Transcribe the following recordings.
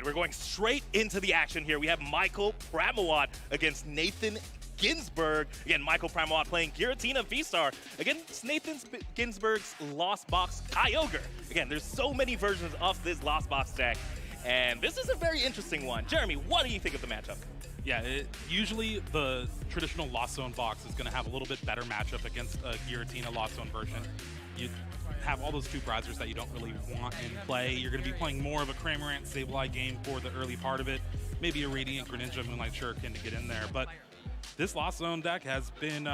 right, we're going straight into the action here. We have Michael Pramawat against Nathan Ginsburg. Again, Michael Pramawat playing Giratina Vstar against Nathan Ginsburg's Lost Box Kyogre. Again, there's so many versions of this Lost Box deck, and this is a very interesting one. Jeremy, what do you think of the matchup? Yeah, usually the traditional Lost Zone box is going to have a little bit better matchup against a Giratina Lost Zone version. You have all those two prizers that you don't really want in play. You're going to be playing more of a Pramawat Sableye game for the early part of it. Maybe a Radiant Greninja Moonlight Shuriken to get in there. But this Lost Zone deck has been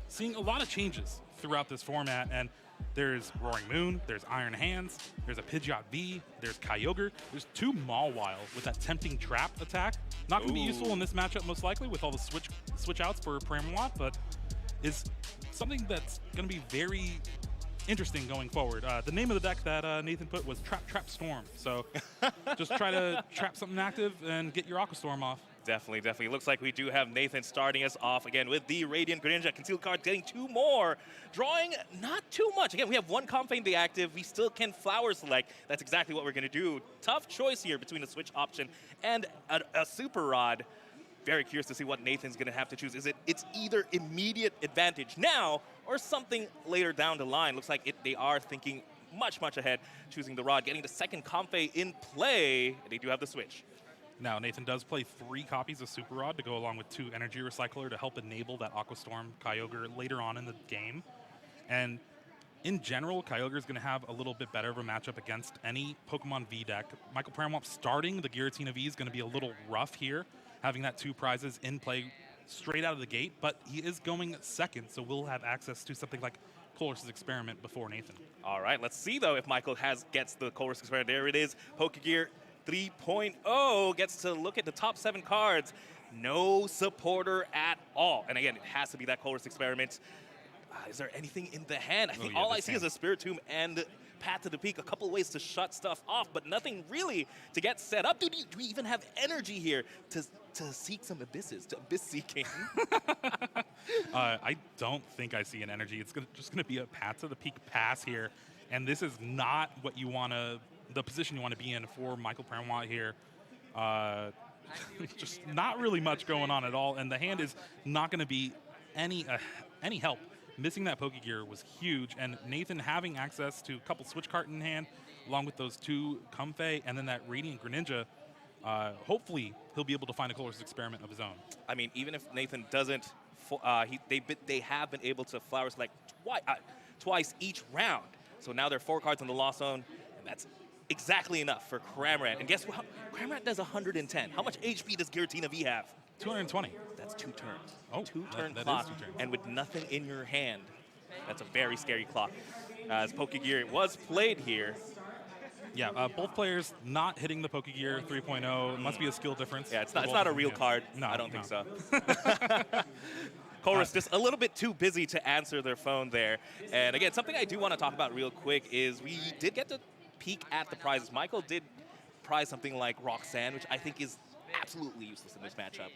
seeing a lot of changes throughout this format. And there's Roaring Moon, there's Iron Hands, there's a Pidgeot V, there's Kyogre, there's two Mawile with that Tempting Trap attack. Not going to be useful in this matchup most likely with all the switch outs for Pramawat, but is something that's going to be very interesting going forward. The name of the deck that Nathan put was Trap Storm. So just try to trap something active and get your Aqua Storm off. Definitely, definitely. Looks like we do have Nathan starting us off again with the Radiant Greninja. Concealed card getting two more. Drawing not too much. Again, we have one Comfey in the active. We still can Flower Select. That's exactly what we're going to do. Tough choice here between a switch option and a Super Rod. Very curious to see what Nathan's going to have to choose. It's either immediate advantage now or something later down the line. Looks like they are thinking much, much ahead, choosing the Rod, getting the second Comfey in play. They do have the switch. Now, Nathan does play 3 copies of Super Rod to go along with 2 Energy Recycler to help enable that Aqua Storm Kyogre later on in the game. And in general, Kyogre is going to have a little bit better of a matchup against any Pokemon V deck. Michael Pramawat starting the Giratina V is going to be a little rough here, having that 2 prizes in play straight out of the gate, but he is going second, so we'll have access to something like Colress's Experiment before Nathan. All right, let's see, though, if Michael gets the Colress Experiment. There it is, Pokegear 3.0 gets to look at the top 7 cards. No supporter at all. And again, it has to be that Colress Experiment. Is there anything in the hand? I think all I see is a Spiritomb and Path to the Peak. A couple ways to shut stuff off, but nothing really to get set up. Do we even have energy here to seek some abysses, to abyss seeking? I don't think I see an energy. It's just going to be a Path to the Peak pass here. And this is not what you want to, the position you want to be in for Michael Pramawat here. Just not really much going on at all, and the hand is not going to be any help. Missing that Pokegear was huge, and Nathan having access to a couple Switch Cart in hand, along with those 2 Comfey, and then that Radiant Greninja, hopefully he'll be able to find a Colress Experiment of his own. I mean, even if Nathan doesn't, they have been able to Flower Select twice each round. So now there are 4 cards in the Lost Zone, and that's exactly enough for Cramorant. And guess what? Cramorant does 110. How much HP does Giratina V have? 220. That's 2 turns. Oh, 2-turn that clock, is 2 turns. and with nothing in your hand. That's a very scary clock. As Pokegear was played here. Yeah, both players not hitting the Pokegear 3.0. It must be a skill difference. Yeah, it's not a real card. No, I don't think so. Colress just a little bit too busy to answer their phone there. And again, something I do want to talk about real quick is we did get to peek at the prizes. Michael did prize something like Roxanne, which I think is absolutely useless in this matchup.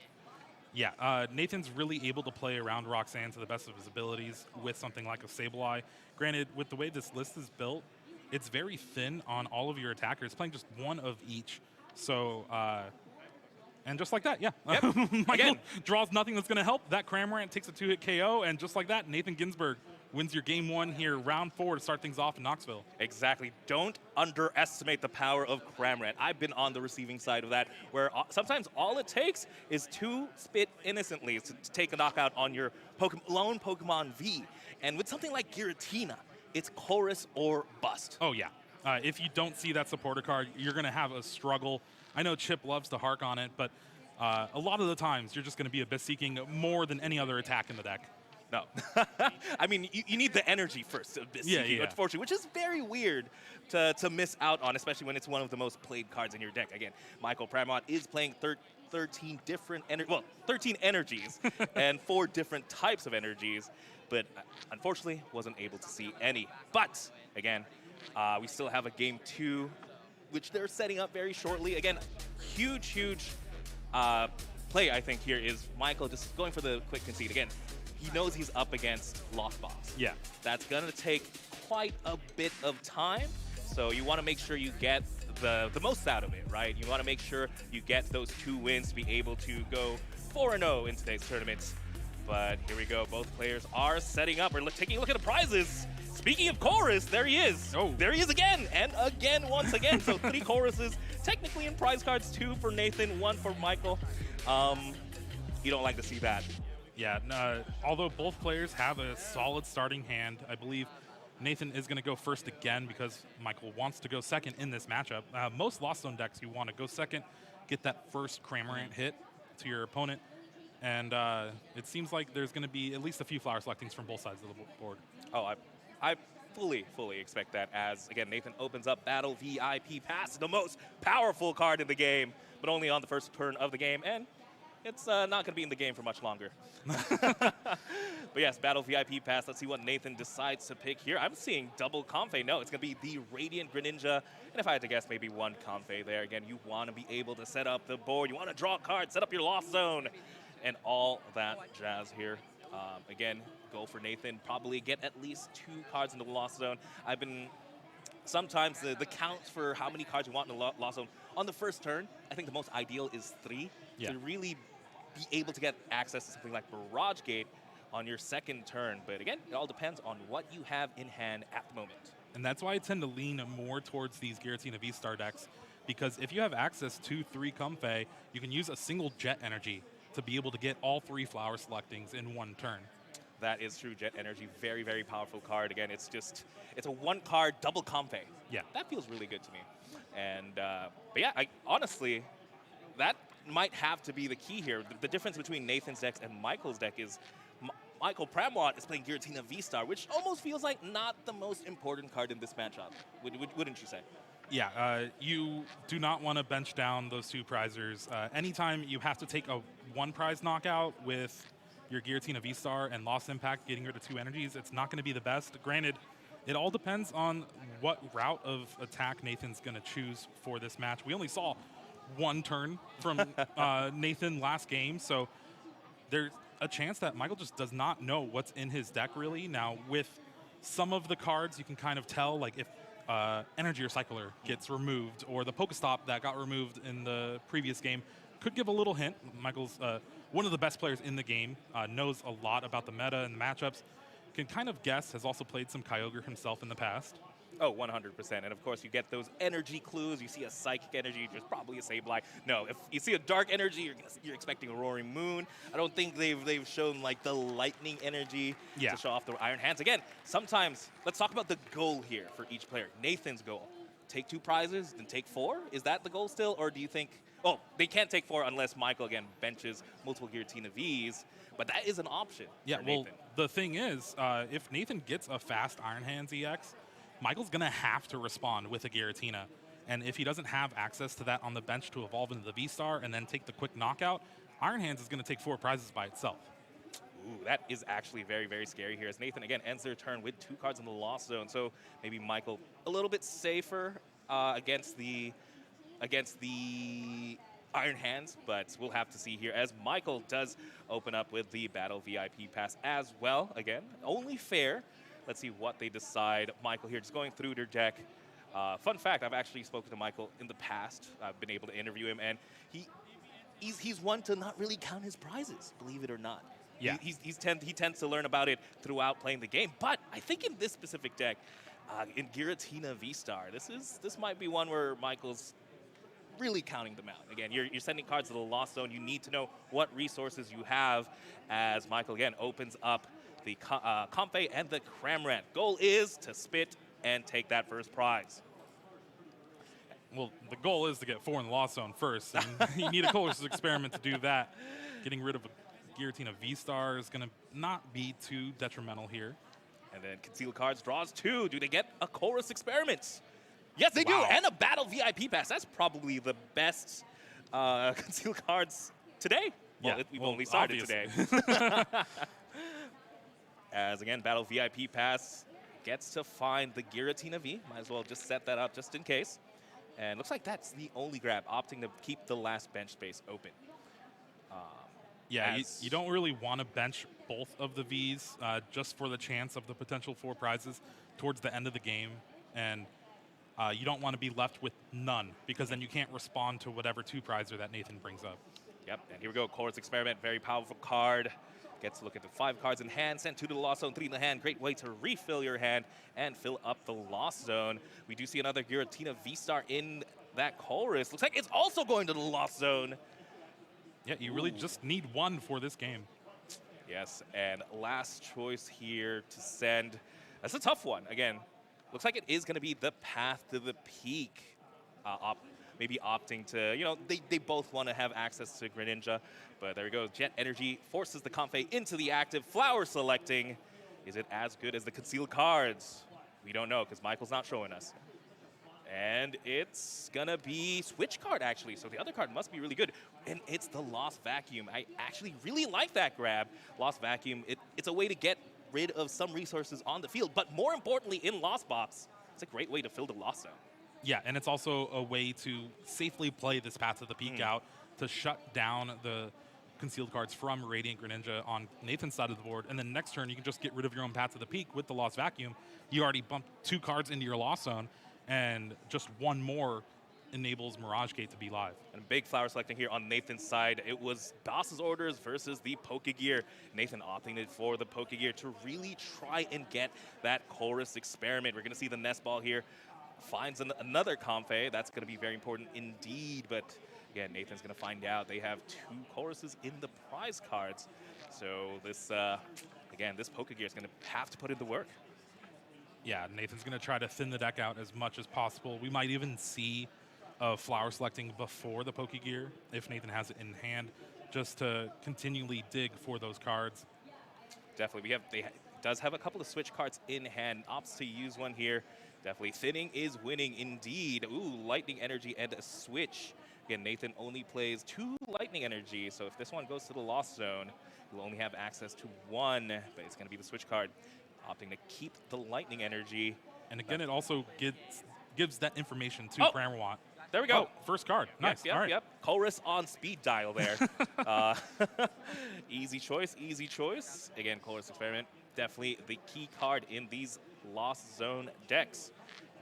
Yeah, Nathan's really able to play around Roxanne to the best of his abilities with something like a Sableye. Granted, with the way this list is built, it's very thin on all of your attackers, playing just 1 of each. So, and just like that, yeah. Yep. Michael draws nothing that's going to help. That Cramorant takes a 2-hit KO, and just like that, Nathan Ginsburg wins your game 1 here, round 4 to start things off in Knoxville. Exactly. Don't underestimate the power of Cramorant. I've been on the receiving side of that, where sometimes all it takes is 2 spit innocently to take a knockout on your lone Pokemon V. And with something like Giratina, it's Colress or bust. Oh, yeah. If you don't see that supporter card, you're going to have a struggle. I know Chip loves to hark on it, but a lot of the times you're just going to be abyss seeking more than any other attack in the deck. No. I mean, you need the energy first, unfortunately, which is very weird to miss out on, especially when it's one of the most played cards in your deck. Again, Michael Pramawat is playing 13 different 13 energies and 4 different types of energies, but unfortunately wasn't able to see any. But again, we still have a game 2, which they're setting up very shortly. Again, huge play, I think, here is Michael just going for the quick concede. Again, he knows he's up against Lost Box. Yeah. That's going to take quite a bit of time, so you want to make sure you get the most out of it, right? You want to make sure you get those 2 wins to be able to go 4-0 in today's tournament. But here we go. Both players are setting up. We're taking a look at the prizes. Speaking of chorus, there he is. Oh. There he is again, and again, once again. So 3 choruses, technically in prize cards, 2 for Nathan, 1 for Michael. You don't like to see that. Yeah, although both players have a solid starting hand, I believe Nathan is going to go first again because Michael wants to go second in this matchup. Most Lost Zone decks, you want to go second, get that first Cramorant hit to your opponent, and it seems like there's going to be at least a few flower selectings from both sides of the board. Oh, I fully expect that as, again, Nathan opens up Battle VIP Pass, the most powerful card in the game, but only on the first turn of the game, and it's not going to be in the game for much longer. But yes, Battle VIP Pass. Let's see what Nathan decides to pick here. I'm seeing double Comfey. No, it's going to be the Radiant Greninja. And if I had to guess, maybe 1 Comfey there. Again, you want to be able to set up the board. You want to draw a card, set up your Lost Zone, and all that jazz here. Again, go for Nathan. Probably get at least 2 cards into the Lost Zone. Sometimes the count for how many cards you want in the Lost Zone on the first turn, I think the most ideal is 3. Yeah. To really be able to get access to something like Barrage Gate on your second turn. But again, it all depends on what you have in hand at the moment. And that's why I tend to lean more towards these Giratina Vstar decks, because if you have access to 3 Comfey, you can use a single Jet Energy to be able to get all 3 flower selectings in 1 turn. That is true. Jet Energy, very, very powerful card. Again, it's a 1-card double Comfey. Yeah. That feels really good to me. And, but yeah, honestly, that might have to be the key here. The difference between Nathan's decks and Michael's deck is Michael Pramawat is playing Giratina Vstar, which almost feels like not the most important card in this matchup. Wouldn't you say? Yeah, you do not want to bench down those 2 prizers. Anytime you have to take a 1-prize knockout with your Giratina Vstar and Lost Impact getting rid of 2 energies, it's not going to be the best. Granted, it all depends on what route of attack Nathan's going to choose for this match. We only saw 1 turn from Nathan last game, so there's a chance that Michael just does not know what's in his deck really. Now, with some of the cards, you can kind of tell, like if Energy Recycler gets removed, or the Pokestop that got removed in the previous game could give a little hint. Michael's one of the best players in the game, knows a lot about the meta and the matchups, can kind of guess, has also played some Kyogre himself in the past. Oh, 100%. And of course, you get those energy clues. You see a Psychic Energy, there's probably a Sableye. No, if you see a Dark Energy, you're expecting a Roaring Moon. I don't think they've shown like the Lightning Energy to show off the Iron Hands. Again, sometimes, let's talk about the goal here for each player. Nathan's goal, take 2 prizes, then take 4? Is that the goal still, or do you think, oh, they can't take 4 unless Michael, again, benches multiple Giratina Vs, but that is an option for Nathan. The thing is, if Nathan gets a fast Iron Hands EX, Michael's going to have to respond with a Giratina. And if he doesn't have access to that on the bench to evolve into the V-Star and then take the quick knockout, Iron Hands is going to take 4 prizes by itself. Ooh, that is actually very, very scary here as Nathan, again, ends their turn with 2 cards in the Lost Zone. So maybe Michael a little bit safer against the Iron Hands, but we'll have to see here as Michael does open up with the Battle VIP Pass as well. Again, only fair. Let's see what they decide. Michael here just going through their deck. Fun fact, I've actually spoken to Michael in the past. I've been able to interview him, and he's one to not really count his prizes, believe it or not. Yeah. He tends to learn about it throughout playing the game. But I think in this specific deck, in Giratina V-Star, this might be one where Michael's really counting them out. Again, you're sending cards to the Lost Zone. You need to know what resources you have as Michael, again, opens up the Comfey and the Cramorant. Goal is to spit and take that first prize. Well, the goal is to get 4 in the Lost Zone first, and you need a Colorless Experiment to do that. Getting rid of a Giratina V-Star is going to not be too detrimental here. And then Concealed Cards draws 2. Do they get a Colorless Experiment? Yes, they do, and a Battle VIP Pass. That's probably the best Concealed Cards today. Well, Yeah, we've only started today. As, again, Battle VIP Pass gets to find the Giratina V. Might as well just set that up just in case. And looks like that's the only grab, opting to keep the last bench space open. Yeah, you don't really want to bench both of the Vs just for the chance of the potential 4 prizes towards the end of the game. And you don't want to be left with none, because then you can't respond to whatever two-prizer that Nathan brings up. Yep, and here we go. Chorus Experiment, very powerful card. Gets to look at the 5 cards in hand, send 2 to the Lost Zone, 3 in the hand. Great way to refill your hand and fill up the Lost Zone. We do see another Giratina Vstar in that Chorus. Looks like it's also going to the Lost Zone. Yeah, you really just need one for this game. Yes, and last choice here to send. That's a tough one. Again, looks like it is going to be the Path to the Peak. Maybe opting to, you know, they both want to have access to Greninja. But there we go. Jet Energy forces the Comfey into the active. Flower selecting. Is it as good as the concealed cards? We don't know because Michael's not showing us. And it's going to be Switch card, actually. So the other card must be really good. And it's the Lost Vacuum. I actually really like that grab. Lost Vacuum, it's a way to get rid of some resources on the field. But more importantly, in Lost Box, it's a great way to fill the Lost Zone. Yeah, and it's also a way to safely play this Path to the Peak out to shut down the concealed cards from Radiant Greninja on Nathan's side of the board. And then next turn, you can just get rid of your own Path to the Peak with the Lost Vacuum. You already bumped 2 cards into your Lost Zone, and just one more enables Mirage Gate to be live. And big flower selecting here on Nathan's side. It was Boss's orders versus the Pokegear. Nathan opting for the Pokegear to really try and get that Chorus Experiment. We're going to see the Nest Ball here. Finds another Comfey. That's going to be very important indeed. But again, Nathan's going to find out they have 2 choruses in the prize cards. So this, again, this Pokegear is going to have to put in the work. Yeah, Nathan's going to try to thin the deck out as much as possible. We might even see flower selecting before the Pokegear if Nathan has it in hand, just to continually dig for those cards. Definitely. They does have a couple of Switch cards in hand. Opts to use one here. Definitely. Thinning is winning indeed. Ooh, Lightning Energy and a Switch. Again, Nathan only plays 2 Lightning Energy, so if this one goes to the Lost Zone, he'll only have access to 1, but it's going to be the Switch card. Opting to keep the Lightning Energy. And again, it also gives that information to Pramawat. There we go. Oh, first card. Nice. Yep, all right. Yep. Chorus on speed dial there. Easy choice, easy choice. Again, Chorus Experiment, definitely the key card in these Lost Zone decks.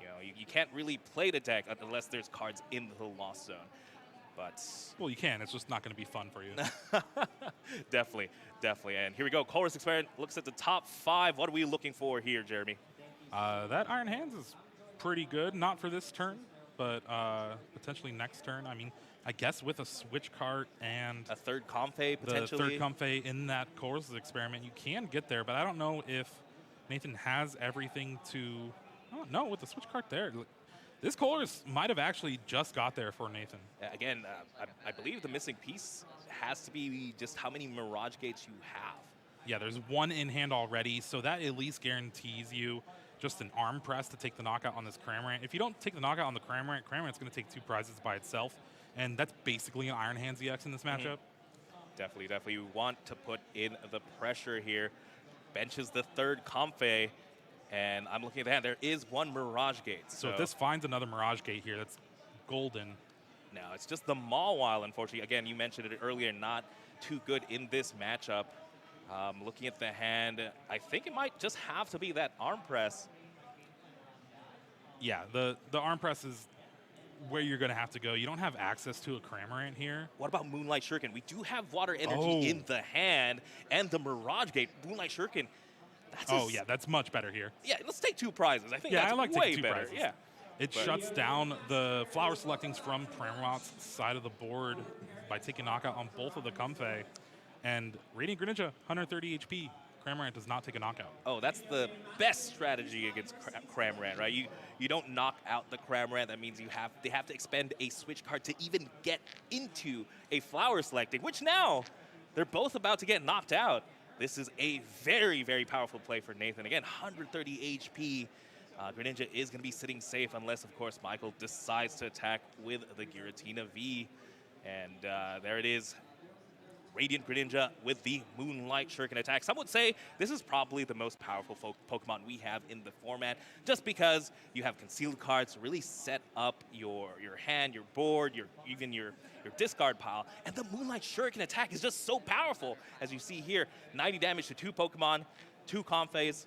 You know, you can't really play the deck unless there's cards in the Lost Zone. But well, you can. It's just not going to be fun for you. Definitely, definitely. And here we go. Chorus Experiment looks at the top 5. What are we looking for here, Jeremy? That Iron Hands is pretty good. Not for this turn, but potentially next turn. I mean, I guess with a Switch card and a third Comfey, potentially. The third Comfey in that Chorus Experiment, you can get there. But I don't know if Nathan has everything to... Oh, no, with the Switch card there. This Chorus might have actually just got there for Nathan. Again, I believe the missing piece has to be just how many Mirage Gates you have. Yeah, there's 1 in hand already, so that at least guarantees you just an arm press to take the knockout on this Cramorant. If you don't take the knockout on the Cramorant, Cramorant's going to take 2 prizes by itself, and that's basically an Iron Hands EX in this matchup. Definitely, definitely. You want to put in the pressure here. Benches the third Comfey. And I'm looking at the hand. There is 1 Mirage Gate. So if this finds another Mirage Gate here, that's golden. No, it's just the Mawile, unfortunately. Again, you mentioned it earlier, not too good in this matchup. Looking at the hand, I think it might just have to be that arm press. Yeah, the arm press is where you're going to have to go. You don't have access to a Cramorant here. What about Moonlight Shuriken? We do have Water Energy in the hand and the Mirage Gate. Moonlight Shuriken. Yeah, that's much better here. Yeah, let's take 2 prizes. I think that's I like way taking 2 better. prizes. Yeah. It shuts down the flower selectings from Pramawat's side of the board by taking knockout on both of the Comfey. And Radiant Greninja, 130 HP. Cramorant does not take a knockout. Oh, that's the best strategy against Cramorant, right? You don't knock out the Cramorant. That means they have to expend a Switch card to even get into a flower selecting, which now they're both about to get knocked out. This is a very, very powerful play for Nathan. Again, 130 HP. Greninja is going to be sitting safe unless, of course, Michael decides to attack with the Giratina V. And there it is. Radiant Greninja with the Moonlight Shuriken attack. Some would say this is probably the most powerful Pokemon we have in the format, just because you have concealed cards to really set up your hand, your board, even your discard pile. And the Moonlight Shuriken attack is just so powerful. As you see here, 90 damage to 2 Pokemon, 2 Comfeys,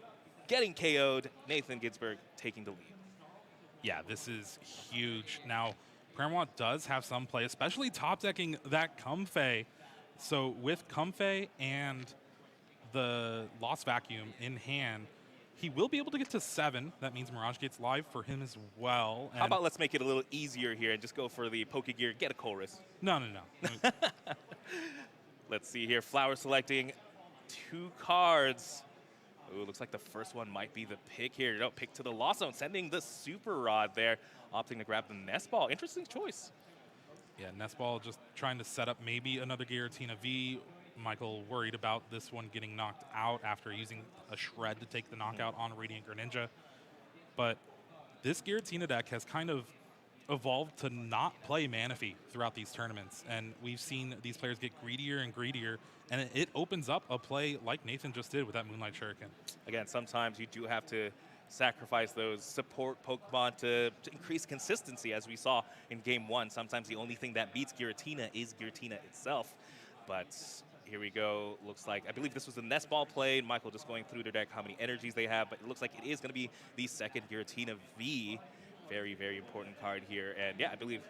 getting KO'd. Nathan Ginsburg taking the lead. Yeah, this is huge. Now, Pramawat does have some play, especially top decking that Comfey. So with Comfey and the Lost Vacuum in hand, he will be able to get to 7. That means Mirage Gate's live for him as well. How about let's make it a little easier here and just go for the Pokegear, get a Chorus. No. Let's see here, Flower selecting 2 cards. Ooh, looks like the first one might be the pick here. No, pick to the Lost Zone, sending the Super Rod there, opting to grab the Nest Ball. Interesting choice. Yeah, Nest Ball just trying to set up maybe another Giratina V. Michael worried about this one getting knocked out after using a Shred to take the knockout on Radiant Greninja. But this Giratina deck has kind of evolved to not play Manaphy throughout these tournaments. And we've seen these players get greedier and greedier, and it opens up a play like Nathan just did with that Moonlight Shuriken. Again, sometimes you do have to sacrifice those support Pokemon to increase consistency, as we saw in Game 1. Sometimes the only thing that beats Giratina is Giratina itself. But here we go. Looks like, I believe this was the Nest Ball play. Michael just going through their deck, how many energies they have. But it looks like it is going to be the second Giratina V. Very, very important card here. And yeah, I believe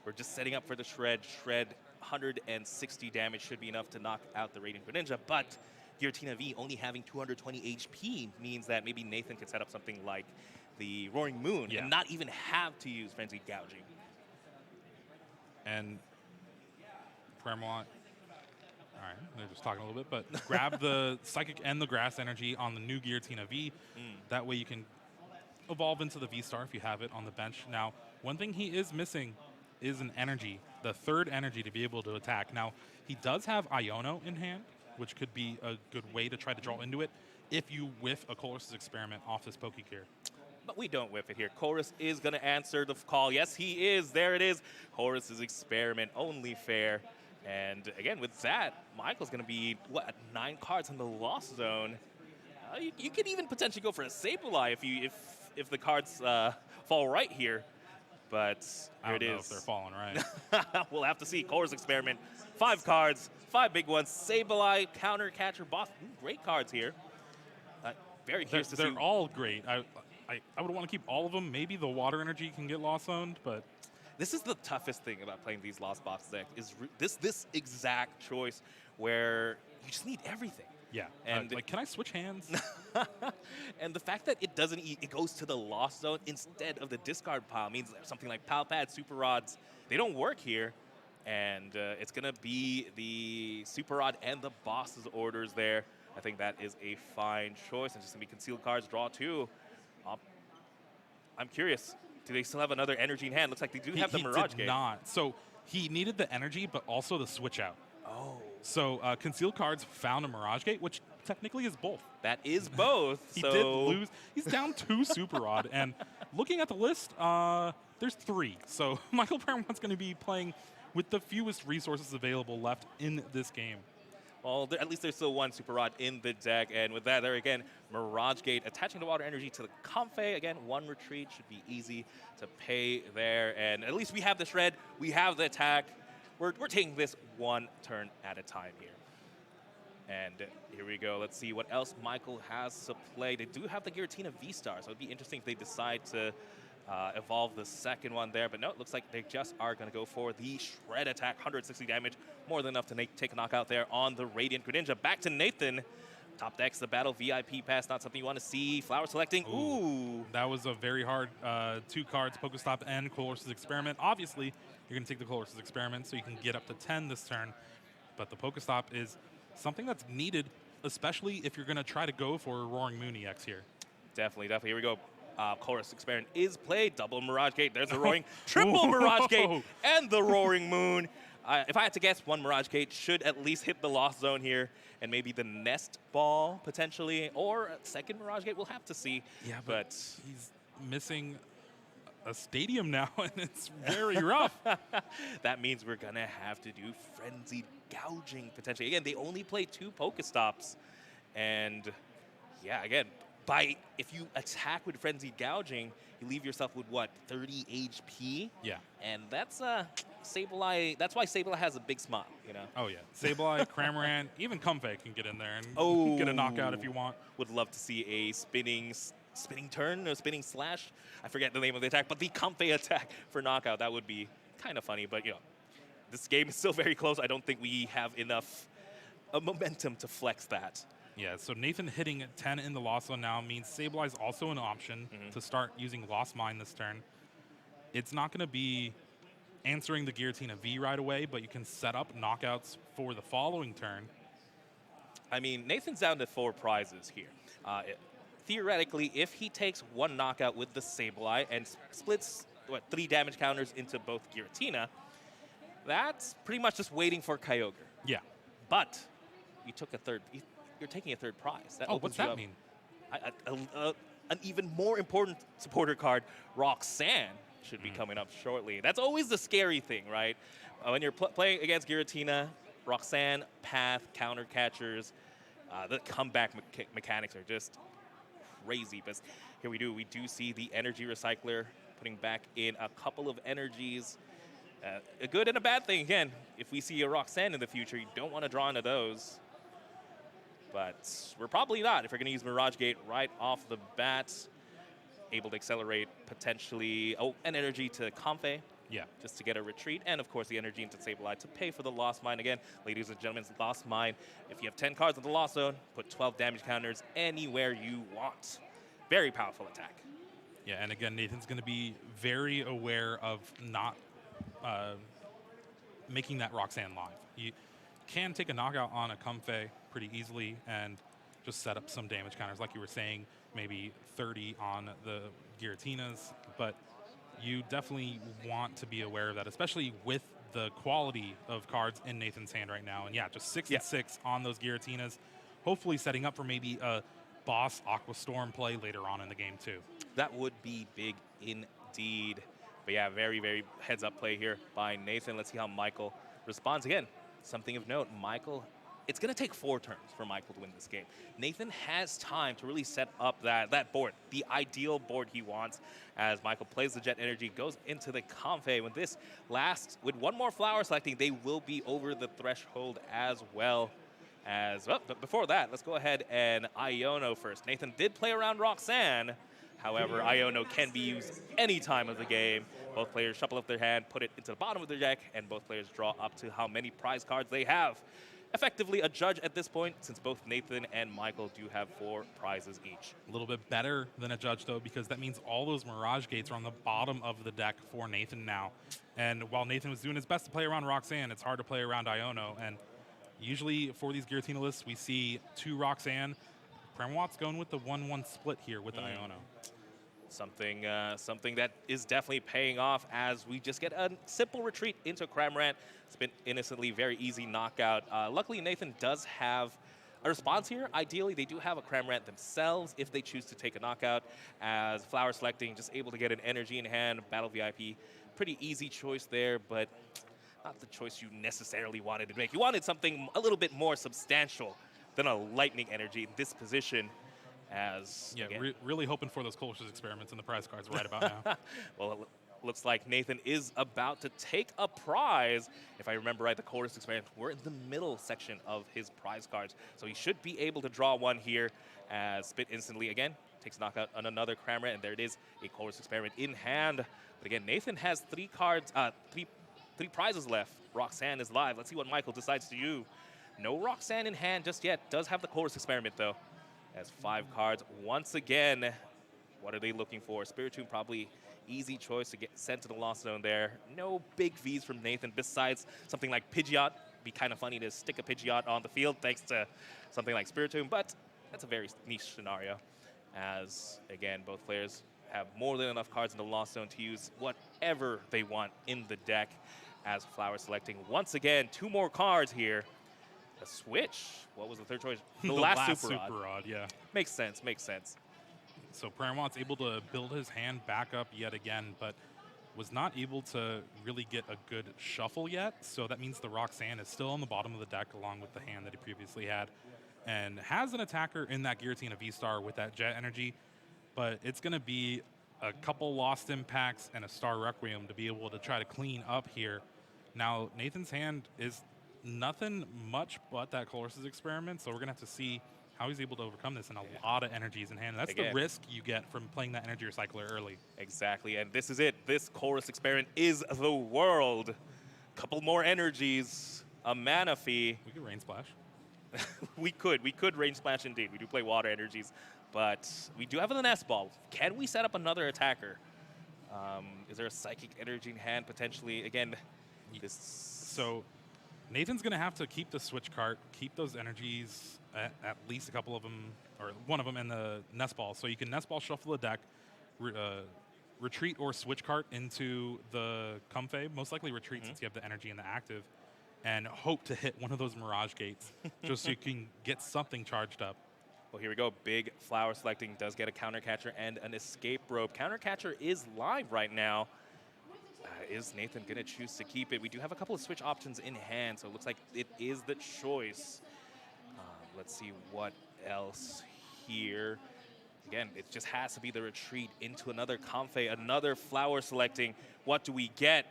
we're just setting up for the Shred. Shred, 160 damage should be enough to knock out the Radiant Greninja. But Giratina V only having 220 HP means that maybe Nathan could set up something like the Roaring Moon and not even have to use Frenzied Gouging. And Pramawat, all right, they're just talking a little bit, but grab the Psychic and the Grass Energy on the new Giratina V. That way you can evolve into the Vstar if you have it on the bench. Now, one thing he is missing is an energy, the 3rd energy to be able to attack. Now, he does have Iono in hand, which could be a good way to try to draw into it if you whiff a Colress's Experiment off this Pokégear. But we don't whiff it here. Chorus is going to answer the call. Yes, he is. There it is. Chorus's Experiment, only fair. And again, with that, Michael's going to be, what, 9 cards in the Lost Zone. You could even potentially go for a Sableye if the cards fall right here. But here it is. I don't know if they're falling right. We'll have to see. Chorus Experiment, 5 cards, 5 big ones. Sableye, Counter Catcher, Boss. Great cards here. Very curious to see. They're all great. I would want to keep all of them. Maybe the Water Energy can get Lost Zoned, but this is the toughest thing about playing these Lost Box decks, is this exact choice where you just need everything. Yeah, and like, can I switch hands? And the fact that it doesn't, it goes to the Lost Zone instead of the discard pile means that something like Pal Pad, Super Rods, they don't work here. And it's going to be the Super Rod and the Boss's orders there. I think that is a fine choice. And just going to be concealed cards, draw 2. I'm curious. Do they still have another energy in hand? Looks like they do have the Mirage Gate. He did not. So he needed the energy, but also the switch out. Oh. So concealed cards found a Mirage Gate, which technically is both. That is both. He did lose. He's down 2 Super Rod. And looking at the list, there's 3. So Michael Pramawat's going to be playing with the fewest resources available left in this game. Well, at least there's still 1 Super Rod in the deck. And with that, there again, Mirage Gate attaching the Water Energy to the Comfey. Again, 1 retreat should be easy to pay there. And at least we have the Shred. We have the attack. We're taking this 1 turn at a time here. And here we go. Let's see what else Michael has to play. They do have the Giratina Vstar, so it'd be interesting if they decide to evolve the second one there. But no, it looks like they just are going to go for the Shred attack. 160 damage, more than enough to take a knockout there on the Radiant Greninja. Back to Nathan. Top decks, the Battle VIP Pass, not something you want to see. Flower selecting, ooh. That was a very hard 2 cards, Pokestop and Colress's Experiment. Obviously, you're going to take the Colress's Experiment so you can get up to 10 this turn. But the Pokestop is something that's needed, especially if you're going to try to go for a Roaring Moon EX here. Definitely. Here we go. Colress's Experiment is played. Double Mirage Gate. There's the Roaring. Triple Mirage Gate and the Roaring Moon. If I had to guess, 1 Mirage Gate should at least hit the Lost Zone here, and maybe the Nest Ball potentially, or a second Mirage Gate. We'll have to see. Yeah, but he's missing a stadium now, and it's very rough. That means we're going to have to do Frenzied Gouging potentially. Again, they only play 2 Pokestops, and yeah, again, if you attack with Frenzied Gouging, you leave yourself with, what, 30 HP? Yeah. And that's Sableye. That's why Sableye has a big smile, you know? Oh, yeah. Sableye, Cramorant, even Comfey can get in there and get a knockout if you want. Would love to see a spinning spinning turn or spinning slash. I forget the name of the attack, but the Comfey attack for knockout. That would be kind of funny, but this game is still very close. I don't think we have enough momentum to flex that. Yeah, so Nathan hitting 10 in the Lost Zone now means Sableye is also an option to start using Lost Mine this turn. It's not going to be answering the Giratina V right away, but you can set up knockouts for the following turn. I mean, Nathan's down to 4 prizes here. Theoretically, if he takes 1 knockout with the Sableye and splits 3 damage counters into both Giratina, that's pretty much just waiting for Kyogre. Yeah. But you took a third. You're taking a 3rd prize. That what's that mean? An even more important supporter card, Roxanne, should be coming up shortly. That's always the scary thing, right? When you're playing against Giratina, Roxanne, Path, counter catchers, the comeback mechanics are just crazy. But here we do see the energy recycler putting back in a couple of energies. A good and a bad thing. Again, if we see a Roxanne in the future, you don't want to draw into those. But we're probably not if we're going to use Mirage Gate right off the bat. Able to accelerate potentially an energy to Comfey. Yeah. Just to get a retreat. And of course the energy into Sableye to pay for the Lost Mine. Again, ladies and gentlemen, Lost Mine. If you have 10 cards in the Lost Zone, put 12 damage counters anywhere you want. Very powerful attack. Yeah, and again, Nathan's going to be very aware of not making that Roxanne live. You can take a knockout on a Comfey pretty easily and just set up some damage counters, like you were saying, maybe 30 on the Giratinas, but you definitely want to be aware of that, especially with the quality of cards in Nathan's hand right now. And yeah, just 6 and 6 on those Giratinas, hopefully setting up for maybe a boss Aqua Storm play later on in the game too. That would be big indeed. But yeah, very, very heads-up play here by Nathan. Let's see how Michael responds. Again, something of note, Michael, it's going to take 4 turns for Michael to win this game. Nathan has time to really set up that board, the ideal board he wants, as Michael plays the Jet Energy, goes into the Comfey. When this lasts, with 1 more flower selecting, they will be over the threshold as well. But before that, let's go ahead and Iono first. Nathan did play around Roxanne. However, Iono can be used any time of the game. Both players shuffle up their hand, put it into the bottom of their deck, and both players draw up to how many prize cards they have. Effectively a judge at this point, since both Nathan and Michael do have 4 prizes each. A little bit better than a judge, though, because that means all those Mirage Gates are on the bottom of the deck for Nathan now. And while Nathan was doing his best to play around Roxanne, it's hard to play around Iono. And usually for these Giratina lists, we see 2 Roxanne. Pramawat's going with the 1-1 split here with the Iono. Something that is definitely paying off as we just get a simple retreat into Cramorant. It's been innocently very easy knockout. Luckily, Nathan does have a response here. Ideally, they do have a Cramorant themselves if they choose to take a knockout. As flower selecting, just able to get an energy in hand, Battle VIP. Pretty easy choice there, but not the choice you necessarily wanted to make. You wanted something a little bit more substantial than a lightning energy in this position. Really hoping for those Colossus experiments in the prize cards right about now. Well, it looks like Nathan is about to take a prize. If I remember right, the Colossus experiment, we're in the middle section of his prize cards. So he should be able to draw one here as Spit instantly again takes knockout on another Cramorant, and there it is, a Colossus experiment in hand. But again, Nathan has 3 cards, 3 prizes left. Roxanne is live. Let's see what Michael decides to do. No Roxanne in hand just yet. Does have the Colossus experiment though. Has 5 cards. Once again, what are they looking for? Spiritomb probably easy choice to get sent to the Lost Zone there. No big Vs from Nathan besides something like Pidgeot. Be kind of funny to stick a Pidgeot on the field thanks to something like Spiritomb, but that's a very niche scenario. As, again, both players have more than enough cards in the Lost Zone to use whatever they want in the deck. As flower selecting, once again, 2 more cards here. A switch? What was the third choice? The last Super Rod. Yeah. Makes sense, makes sense. So Pramawat's able to build his hand back up yet again, but was not able to really get a good shuffle yet. So that means the Roxanne is still on the bottom of the deck along with the hand that he previously had. And has an attacker in that Giratina Vstar with that Jet Energy, but it's going to be a couple Lost Impacts and a Star Requiem to be able to try to clean up here. Now, Nathan's hand is nothing much but that Colossus experiment, so we're going to have to see how he's able to overcome this, and a lot of energies in hand. That's Again, the risk you get from playing that energy recycler early. Exactly, and this is it. This chorus experiment is the world. Couple more energies, a mana fee. We could Rain Splash. We could Rain Splash indeed. We do play water energies, but we do have the Nest Ball. Can we set up another attacker? Is there a Psychic Energy in hand potentially? Again, So Nathan's going to have to keep the Switch Cart, keep those energies, at least a couple of them, or one of them in the Nest Ball. So you can Nest Ball shuffle the deck, retreat or Switch Cart into the Comfey, most likely retreat since you have the energy in the active, and hope to hit one of those Mirage Gates just so you can get something charged up. Well, here we go. Big Flower Selecting does get a Counter Catcher and an Escape Rope. Counter Catcher is live right now. Is Nathan going to choose to keep it? We do have a couple of switch options in hand, so it looks like it is the choice. Let's see what else here. Again, it just has to be the retreat into another Comfey, another Flower Selecting. What do we get?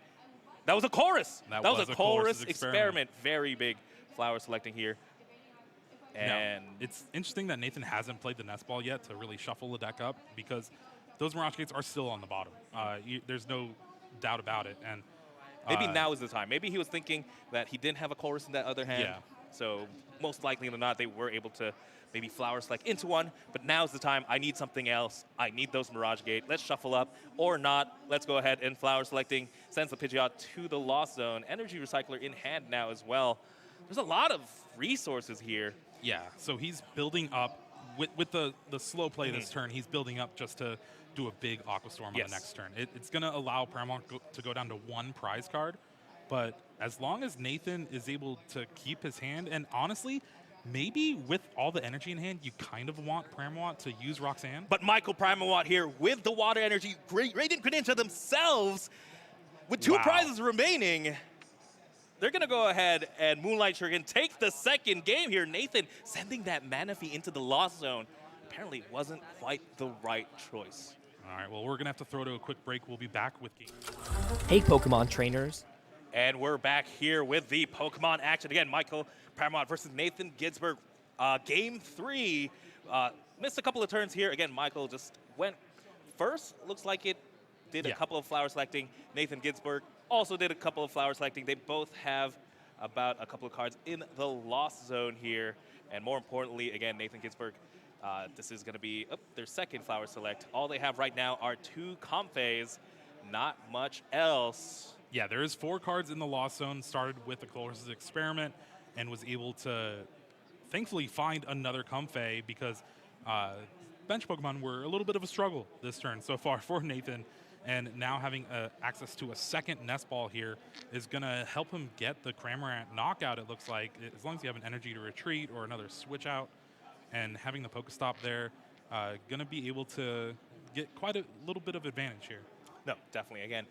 That was a chorus. That was a chorus experiment. Very big Flower Selecting here. And now, it's interesting that Nathan hasn't played the Nest Ball yet to really shuffle the deck up, because those Mirage Gates are still on the bottom. There's no doubt about it. And maybe now is the time. Maybe he was thinking that he didn't have a chorus in that other hand. Yeah. So most likely than not, they were able to maybe Flower Select into one. But now's the time. I need something else. I need those Mirage Gate. Let's shuffle up. Or not. Let's go ahead and Flower Selecting. Sends the Pidgeot to the Lost Zone. Energy Recycler in hand now as well. There's a lot of resources here. Yeah, so he's building up. With the slow play this turn, he's building up just to do a big Aqua Storm on the next turn. It's going to allow Pramawat to go down to one prize card, but as long as Nathan is able to keep his hand, and honestly, maybe with all the energy in hand, you kind of want Pramawat to use Roxanne. But Michael Pramawat here with the water energy, Radiant Greninja themselves, with two prizes remaining. They're going to go ahead and Moonlight Shuriken take the second game here. Nathan sending that Mana Fee into the Lost Zone apparently wasn't quite the right choice. All right, well, we're going to have to throw to a quick break. We'll be back with game. Hey, Pokemon trainers. And we're back here with the Pokemon action. Again, Michael Pramawat versus Nathan Ginsburg. Game 3. Missed a couple of turns here. Again, Michael just went first. Looks like it did a couple of Flower Selecting. Nathan Ginsburg also did a couple of Flower Selecting. They both have about a couple of cards in the Lost Zone here. And more importantly, again, Nathan Ginsburg, this is going to be their second Flower Select. All they have right now are 2 Comfeys, not much else. Yeah, there is 4 cards in the Lost Zone. Started with the Chorus Experiment and was able to, thankfully, find another Comfey, because bench Pokemon were a little bit of a struggle this turn so far for Nathan. And now having access to a second Nest Ball here is going to help him get the Cramorant knockout, it looks like, as long as you have an energy to retreat or another switch out. And having the Pokestop there, going to be able to get quite a little bit of advantage here. No, definitely. Again,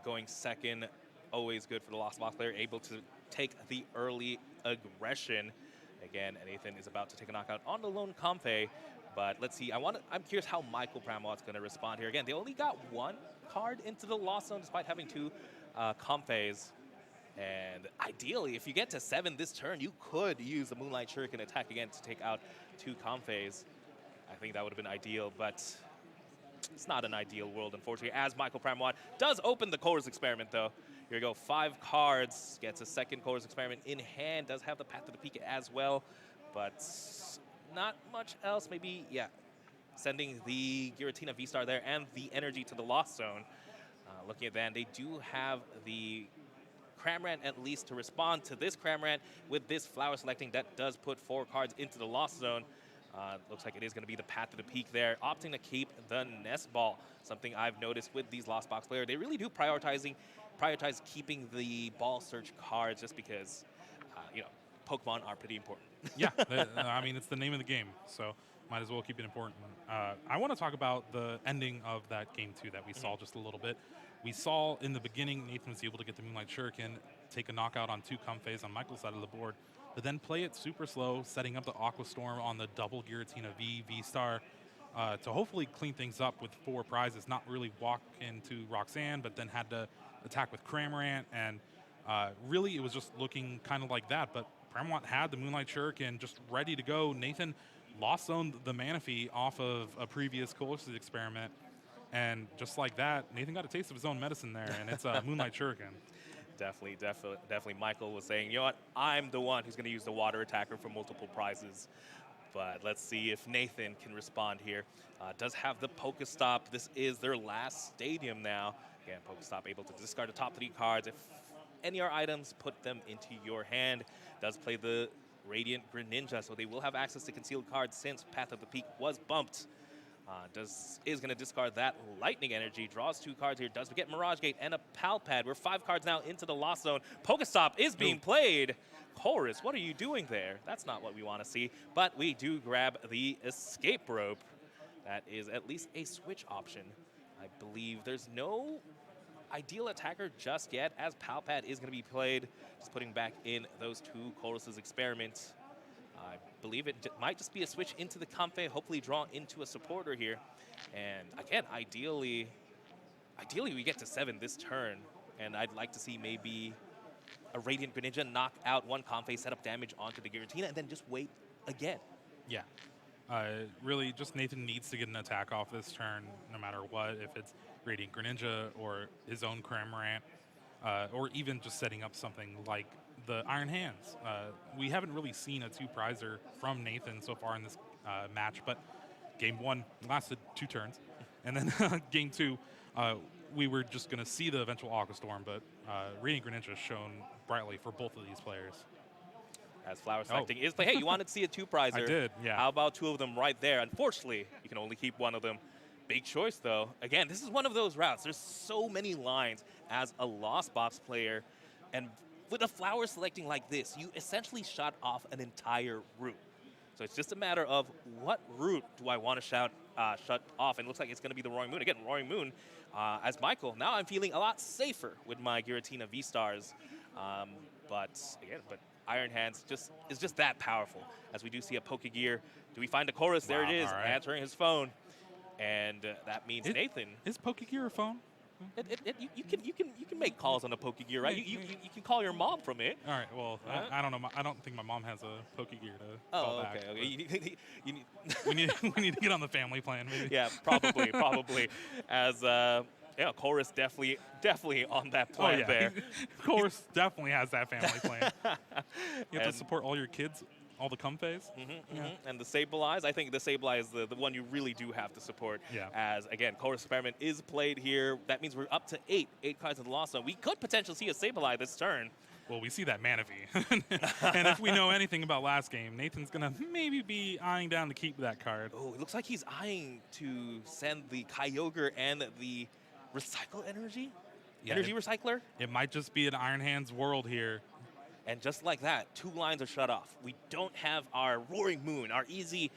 going second, always good for the Lost Box player, able to take the early aggression. Again, Nathan is about to take a knockout on the lone Comfey. But let's see. I'm curious how Michael Pramawat's going to respond here. Again, they only got 1 card into the Lost Zone despite having 2 Comfeys. And ideally, if you get to 7 this turn, you could use the Moonlight Shuriken attack again to take out 2 Comfeys. I think that would have been ideal, but it's not an ideal world, unfortunately, as Michael Pramawat does open the Chorus Experiment, though. Here we go. 5 cards. Gets a second Chorus Experiment in hand. Does have the Path to the Peak as well, but not much else. Maybe, sending the Giratina Vstar there and the energy to the Lost Zone. Looking at that, they do have the Cramorant at least to respond to this Cramorant with this Flower Selecting. That does put 4 cards into the Lost Zone. Looks like it is going to be the Path to the Peak there, opting to keep the Nest Ball. Something I've noticed with these Lost Box players, they really do prioritize keeping the Ball Search cards, just because, Pokemon are pretty important. Yeah, I mean, it's the name of the game, so might as well keep it important. I want to talk about the ending of that game 2 that we saw just a little bit. We saw in the beginning, Nathan was able to get the Moonlight Shuriken, take a knockout on 2 Comfeys on Michael's side of the board, but then play it super slow, setting up the Aqua Storm on the double Giratina V-Star to hopefully clean things up with 4 prizes, not really walk into Roxanne, but then had to attack with Cramorant, and really it was just looking kind of like that, but Pramawat had the Moonlight Shuriken just ready to go. Nathan Lost Zone the Manaphy off of a previous Colossus experiment. And just like that, Nathan got a taste of his own medicine there, and it's Moonlight Shuriken. Definitely. Michael was saying, you know what, I'm the one who's going to use the water attacker for multiple prizes. But let's see if Nathan can respond here. Does have the Pokestop. This is their last stadium now. Again, Pokestop able to discard the top 3 cards. If any are items, put them into your hand. Does play the Radiant Greninja, so they will have access to concealed cards since Path of the Peak was bumped. Is going to discard that Lightning Energy. Draws 2 cards here. Does get Mirage Gate and a Pal Pad. We're 5 cards now into the Lost Zone. Pokestop is being played. Chorus, what are you doing there? That's not what we want to see. But we do grab the Escape Rope. That is at least a switch option. I believe there's no ideal attacker just yet, as Pal Pad is going to be played. Just putting back in those 2 Chorus's experiments. I believe it might just be a switch into the Comfey, hopefully draw into a supporter here. And again, ideally we get to 7 this turn, and I'd like to see maybe a Radiant Greninja knock out 1 Comfey, set up damage onto the Giratina, and then just wait again. Yeah. Really, just Nathan needs to get an attack off this turn, no matter what, if it's Radiant Greninja or his own Cramorant, or even just setting up something like the Iron Hands. We haven't really seen a 2-prizer from Nathan so far in this match, but game 1 lasted 2 turns. And then game 2, we were just going to see the eventual Aqua Storm, but Radiant Greninja has shown brightly for both of these players. As Flower selecting is play. Hey, you wanted to see a 2-prizer. I did, yeah. How about 2 of them right there? Unfortunately, you can only keep 1 of them. Big choice, though. Again, this is one of those routes. There's so many lines as a Lost Box player, and with a Flower selecting like this, you essentially shut off an entire route. So it's just a matter of what route do I want to shut off, and it looks like it's going to be the Roaring Moon. Again, Roaring Moon, as Michael, now I'm feeling a lot safer with my Giratina V-Stars. But Iron Hands is just that powerful. As we do see a Pokegear. Do we find a Chorus? Wow, there it is, answering his phone. And that means Nathan. Is Pokegear a phone? You can make calls on a Pokegear, right? You can call your mom from it. All right. Well, I don't know. I don't think my mom has a Pokegear to call back. Okay. We need to get on the family plan, maybe. Yeah, probably. As Chorus definitely on that plan there. Chorus definitely has that family plan. You have to support all your kids, all the Comfeys. And the Sableye, I think the Sableye is the one you really do have to support. Yeah. As, again, Chorus Experiment is played here. That means we're up to 8 cards in the Lost Zone. We could potentially see a Sableye this turn. Well, we see that Manaphy. And if we know anything about last game, Nathan's going to maybe be eyeing down to keep that card. Oh, it looks like he's eyeing to send the Kyogre and the Recycle Energy? Yeah, Energy Recycler? It might just be an Iron Hands world here. And just like that, 2 lines are shut off. We don't have our Roaring Moon, our easy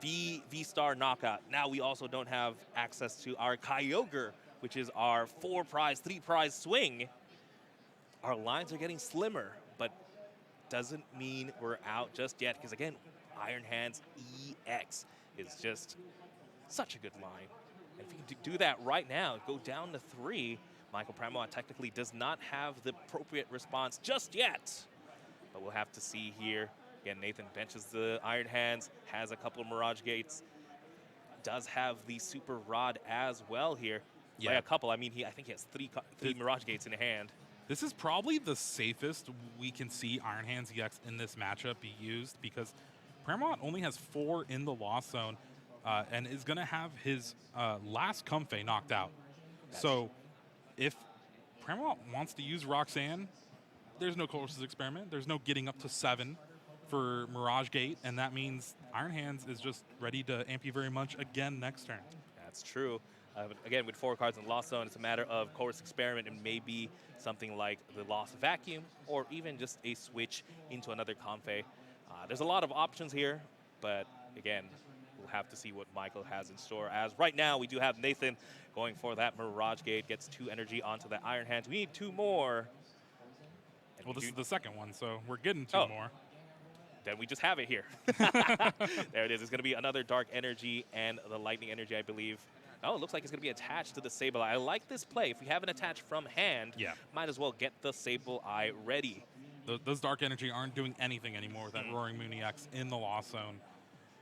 V-Star knockout. Now we also don't have access to our Kyogre, which is our 4-prize, 3-prize swing. Our lines are getting slimmer, but doesn't mean we're out just yet. Because again, Iron Hands EX is just such a good line. And if you can do that right now, go down to 3, Michael Pramawat technically does not have the appropriate response just yet. But we'll have to see here. Again, Nathan benches the Iron Hands, has a couple of Mirage Gates, does have the Super Rod as well here. Yeah, by a couple. I mean, I think he has 3 Mirage Gates in hand. This is probably the safest we can see Iron Hands EX in this matchup be used, because Pramawat only has 4 in the Lost Zone and is going to have his last Comfey knocked out. So if Pramawat wants to use Roxanne, there's no Colossus Experiment. There's no getting up to 7 for Mirage Gate, and that means Iron Hands is just ready to amp you very much again next turn. That's true. Again, with 4 cards in the Lost Zone, it's a matter of Colossus Experiment and maybe something like the Lost Vacuum, or even just a switch into another Comfey. There's a lot of options here, but again, we'll have to see what Michael has in store. As right now, we do have Nathan going for that Mirage Gate, gets 2 energy onto the Iron Hands. We need 2 more. Well, this is the second one, so we're getting 2 more. Then we just have it here. There it is. It's going to be another Dark Energy and the Lightning Energy, I believe. Oh, it looks like it's going to be attached to the Sableye. I like this play. If we have it attached from hand, might as well get the Sableye ready. Those Dark Energy aren't doing anything anymore with that Roaring Moon EX in the Lost Zone.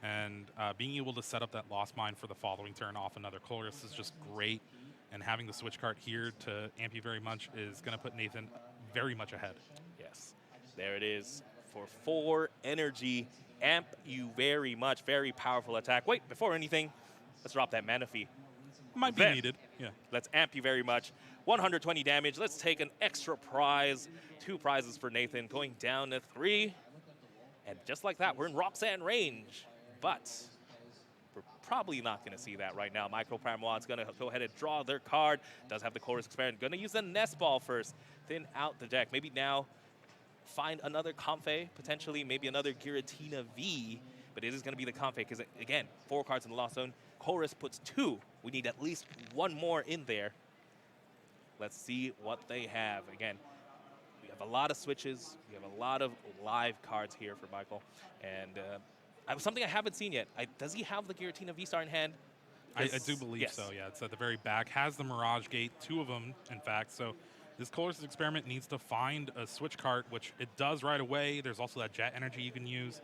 And being able to set up that Lost Mine for the following turn off another Chorus is just great. And having the switch card here to amp you very much is going to put Nathan very much ahead. Yes, there it is for 4 energy. Amp you very much. Very powerful attack. Wait, before anything, let's drop that mana fee. Might be needed, yeah. Let's amp you very much. 120 damage. Let's take an extra prize. 2 prizes for Nathan, going down to 3. And just like that, we're in Roxanne range. But we're probably not going to see that right now. Michael Pramawat's going to go ahead and draw their card. Does have the Chorus Experiment. Going to use the Nest Ball first. Thin out the deck. Maybe now find another Comfey, potentially. Maybe another Giratina V. But it is going to be the Comfey because, again, 4 cards in the Lost Zone. Chorus puts 2. We need at least 1 more in there. Let's see what they have. Again, we have a lot of switches. We have a lot of live cards here for Michael. And something I haven't seen yet. Does he have the Giratina Vstar in hand? I do believe so, yeah. It's at the very back. Has the Mirage Gate, 2 of them, in fact. So this Chorus Experiment needs to find a switch card, which it does right away. There's also that Jet Energy you can use.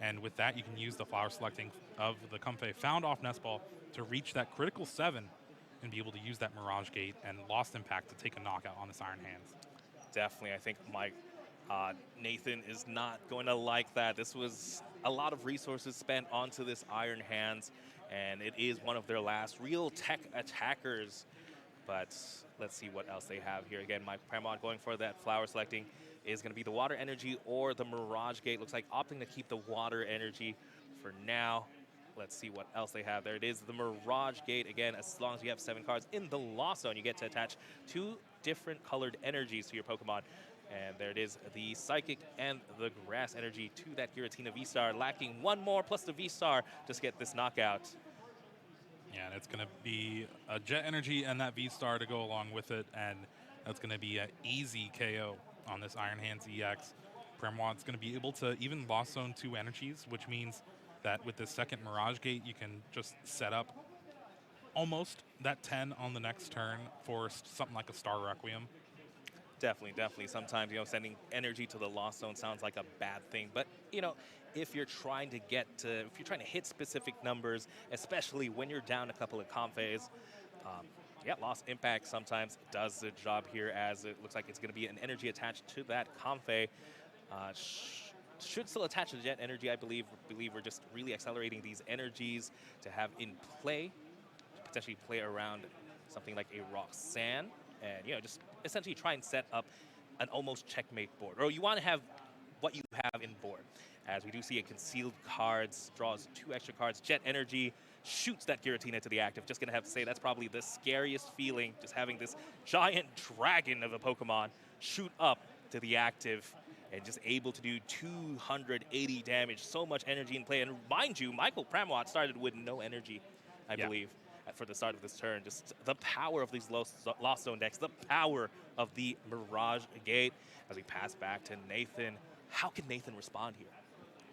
And with that, you can use the flower selecting of the Comfey found off Nest Ball to reach that critical 7 and be able to use that Mirage Gate and Lost Impact to take a knockout on this Iron Hands. Definitely. I think Nathan is not going to like that. This was a lot of resources spent onto this Iron Hands, and it is one of their last real tech attackers. But let's see what else they have here. Again, Mike Pramawat going for that flower selecting is going to be the Water Energy or the Mirage Gate. Looks like opting to keep the Water Energy for now. Let's see what else they have. There it is, the Mirage Gate. Again, as long as you have 7 cards in the Lost Zone, you get to attach 2 different colored energies to your Pokemon. And there it is, the Psychic and the Grass Energy to that Giratina Vstar. Lacking 1 more plus the Vstar just to get this knockout. Yeah, and it's going to be a Jet Energy and that Vstar to go along with it. And that's going to be an easy KO on this Iron Hands EX. Pramawat's going to be able to even Lost Zone 2 energies, which means that with this second Mirage Gate, you can just set up almost that 10 on the next turn for something like a Star Requiem. Definitely, definitely. Sometimes, sending energy to the Lost Zone sounds like a bad thing. But, if you're trying to hit specific numbers, especially when you're down a couple of Comfeys, Lost Impact sometimes does the job here, as it looks like it's going to be an energy attached to that Comfey. Should still attach to the Jet Energy, I believe. We're just really accelerating these energies to have in play, to potentially play around something like a Roxanne, and just essentially try and set up an almost checkmate board. Or you want to have what you have in board. As we do see a concealed cards, draws 2 extra cards. Jet Energy shoots that Giratina to the active. Just gonna have to say that's probably the scariest feeling, just having this giant dragon of a Pokemon shoot up to the active and just able to do 280 damage. So much energy in play. And mind you, Michael Pramawat started with no energy, I believe, for the start of this turn. Just the power of these Lost Zone decks, the power of the Mirage Gate. As we pass back to Nathan, how can Nathan respond here?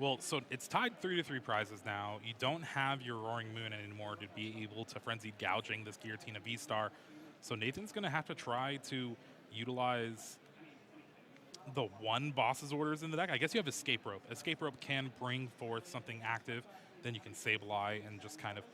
Well, so it's tied 3-3 prizes now. You don't have your Roaring Moon anymore to be able to Frenzied Gouging this Giratina Vstar. So Nathan's going to have to try to utilize the 1 boss's orders in the deck. I guess you have Escape Rope. Escape Rope can bring forth something active. Then you can Sableye and just kind of